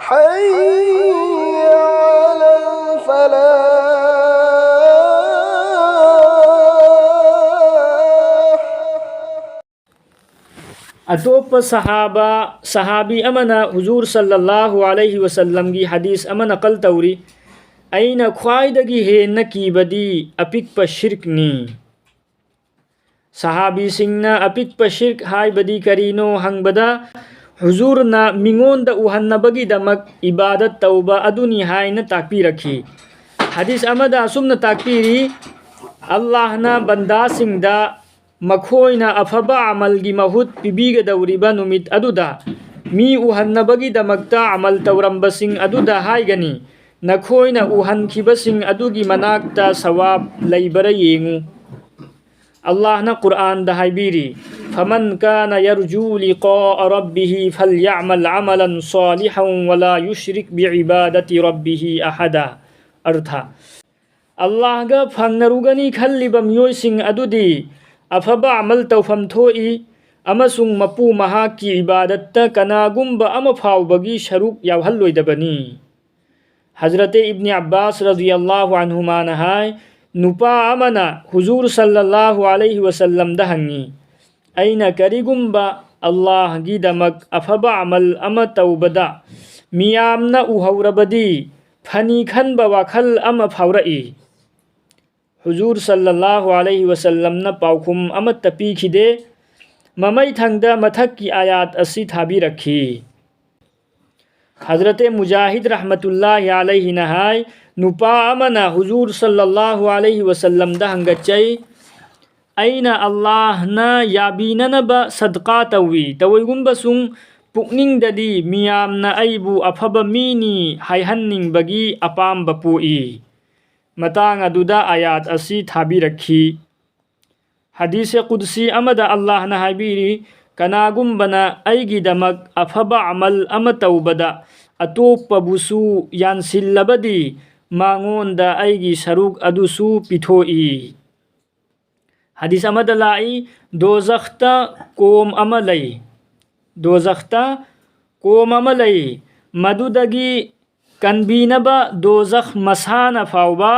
حي على الفلاح. अतोप सहाबी अमना हुजूर सल्लल्लाहु अलैहि वसल्लम की हदीस अमन नकल तौरी अैना ख्वाइदगी हेन्ना कीबदी अपिक्प शिर्कनी। सहाबी सिंगना अपिक्प शिर्क हाइबदी करीनो हंगबदा हुजूरना मिंगोंदा उहन्नबगीदमक इबादत तौबा अदुनी हाइना ताकपीरखी। हदीस अमदा असुमना ताकपीरी अल्लाहना बंदासिंगदा मखोइना अफबा अमलगी महुत पिबीगदौरिबा नुमित अदुदा मी उहन्नबगीदमक्ता अमल तौरंबसिंग अदुदा हाइगनी नखोइना उहनखिबसिंग अदुगी मनाक्ता सवाब लैबरा येंगु। अल्लाहना कुरान दा हाइबीरी फमन काना यरजू लिक़ा रब्बिही फलयअमल अमलन सालिहन वला युश्रिक बिइबादति रब्बिही अहदा। अर्थ अल्लाहगा फंगनरुगनी खल्लिबा मियोइसिंग अदुदी अफबा अमल तौफम थोई अमसुंग मपू महाकी इबादत्ता कनागुंबा अमफाउबगी शरुक यावहल्लोइदबनी। हजरत इब्न अब्बास रज़ियल्लाहु अन्हुमा नहाय नुपा अमना हुजूर सल्लल्लाहु अलैहि वसल्लम दा हंगी अैना करिगुंबा अल्लाह गिदमक अफबा अमल अम तौबदा मियामना उहौरबदी फनी खनबा वाखल अम फाउरई। हुजूर सल्लल्लाहु अलैहि वसल्लम न पाउखुम अमत पीखिदे ममई थंगदा मथक की आयात अस्सी थाबी रखी। हजरत मुजाहिद रहमतुल्लाहि अलैहि नहाय नुपा अमना हुजूर सल्लल्लाहु अलैहि वसल्लम दा हंगचई अैना अल्लाहना याबीननबा सदका तौवी तवैगुंबसुंग पुकनिंगददी मियामना अैबु अफबा मीनी हाइहन्निंगबगी अपाम्बा पोई। मतांग अदुदा आयात असी थाबी रखी। हदीस कुदसी अमदा अल्लाहना हाइबीरी कनागुंबना अैगिदमक अफबा अमल अम तौबदा अतोप्पबुसु यानसिल्लबदी मांगोंदा अैगी सरुक अदुसु पिथोई। हदीस अमदा लाई दोजख्ता कोम अमलई दोजख्ता कोम अमलई मदुदगी कनबीनबा दोजख मसाना फाउबा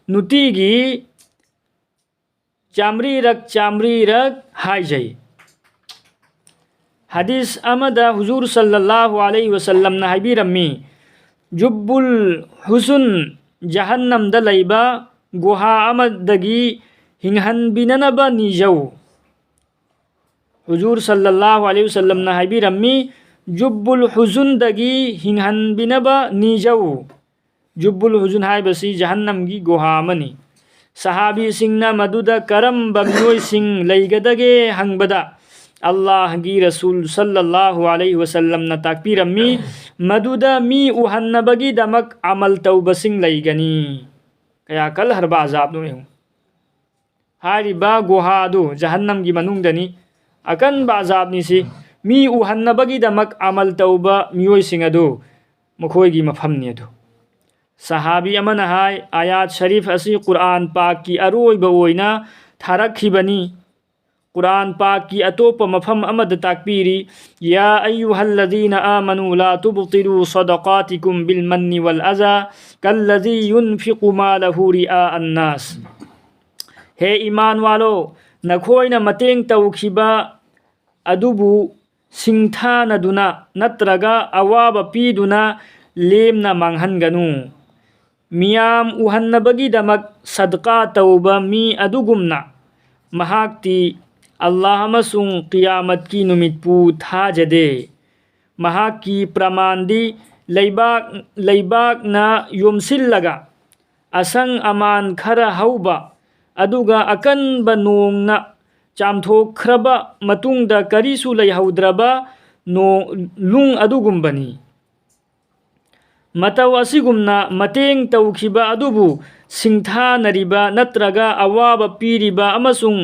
नुतीगी चामरीरक हाइजई। हदीस अमदा हुजूर सल्लल्लाहु अलैहि वसल्लम ना हाइबीरम्मी जुब्बुल हुसन जहन्नम दा लैबा गुहा अमदगी हिंहनबिननबा निजौ। हुजूर सल्लल्लाहु अलैहि वसल्लम ना हाइबीरम्मी जुब्बुल हुजुन दगी हिंहनबिनबा निजौ। जुब्बुल हुजुन हाइबसी जहन्नम की गुहा अमनी। सहाबी सिंगना मदुदा करम्बा मियोइसिंग लैगदगे हंगबदा अल्लाह की रसूल सल्लल्लाहु अलैहि वसल्लम न ताकपीरम्मी मदुदा मी उहन्नबगी दमक अमल तौबसिंग लैगनी। कया कल हरबा अजाब नुएहु हारिबा गुहा दु जहन्नम की मनुंगदनी अकन बाजाबनिसी मी उहन्नबगी दमक अमल तौबा मियोइसिंग अदु मखोइगी मफमनी अदु। सहाबी अमन हाय आयात शरीफ असी कुरान पाक की अरोइबा ओइना थारखिबनी। कुरान पाक की अतोप मफम अमद ताकपीरी या अय्युहल्लज़ीना आमनु ला तुबतिलू सदक़ातिकुम बिलमन्नि वल अज़ा कल्लज़ी युनफ़िक़ु मालहु रिआ अन्नास। हे ईमान वालो नखोइना मतेंग तौखिबा अदुबु सिंथानदुना नत्रगा अवाब पीदुना लेमना मांगहनगनु। मियाम उहन्नबगीदमक सदका तौबा मी अदुगुमना महाक्ति अल्लाह अमसुंग क़ियामत की नुमितपु थाजदे। महाक्की प्रमांदी लैबाकना योमसिल्लगा असंग अमान खरा हौबा अदुगा अकनबा नोंगना चामथोखरबा मतुंगदा करिसु लैहौद्रबा लुंग अदुगुंबनी। मतौ असिगुमना मतेंग तौखिबा अदुबु सिंथानरिबा नत्रगा अवाबा पीरिबा अमसुंग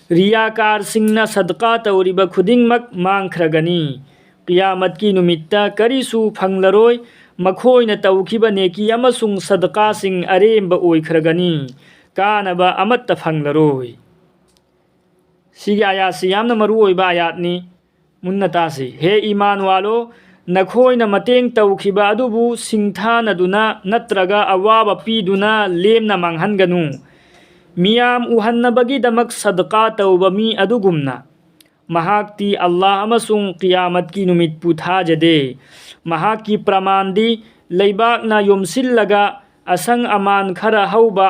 रियाकार सिंगना सदका तौरिबा खुदिंगमक मांगख्रगनी। क़ियामत की नुमित्ता करिसु फंगलरोय मखोइना तौखिबा नेकी अमसुंग सदका सिंग अरेंबा ओइख्रगनी कानबा अमत्ता फंगलरोय। सिगी आयात से यामना मरु ओइबा आयातनी मुन्नतासी। हे ईमान वालो नखोइना मतेंग तौखिबा अदुबु सिंथानदुना नत्रगा अवाबा पीदुना लेमना मांगहनगनु मियाम उहन्नबगीदमक सदका तौबा मी अदुगुमना महाक्ति अल्लाह अमसुंग क़ियामत की नुमित पुथाजदे महाकी प्रमाणदी लेबाकना योमसिल्लगा असंग अमान खरा हौबा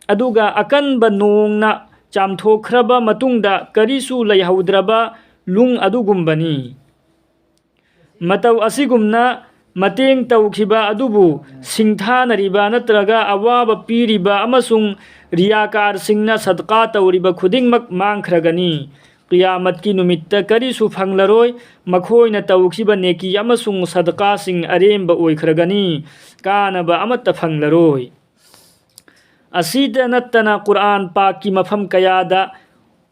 अदुगा अकनबा नोंगना चामथोखरबा मतुंगदा करिसु लैहौद्रबा लुंग अदुगुम्बनी मतौ असिगुमना मतेंग तौखिबा अदुबु सिंथानरिबा नत्रगा अवाबा पीरिबा अमसुंग रियाकार सिंगना सदका तौरिबा खुदिंगमक मांखरगनी क़ियामत की नुमित्त करिसु फंगलरोय मखोइना तौखिबा नेकी अमसुंग सदका सिंग अरेंबा ओइखरगनी कानबा अमत्त फंगलरोय असीदा नत्तना कुरान पाक की मफम कयादा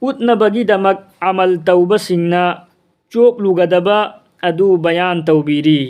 उतनबगीदमक अमल तौबसिंगना चोकलुगदबा अदु बयान तौबीरी।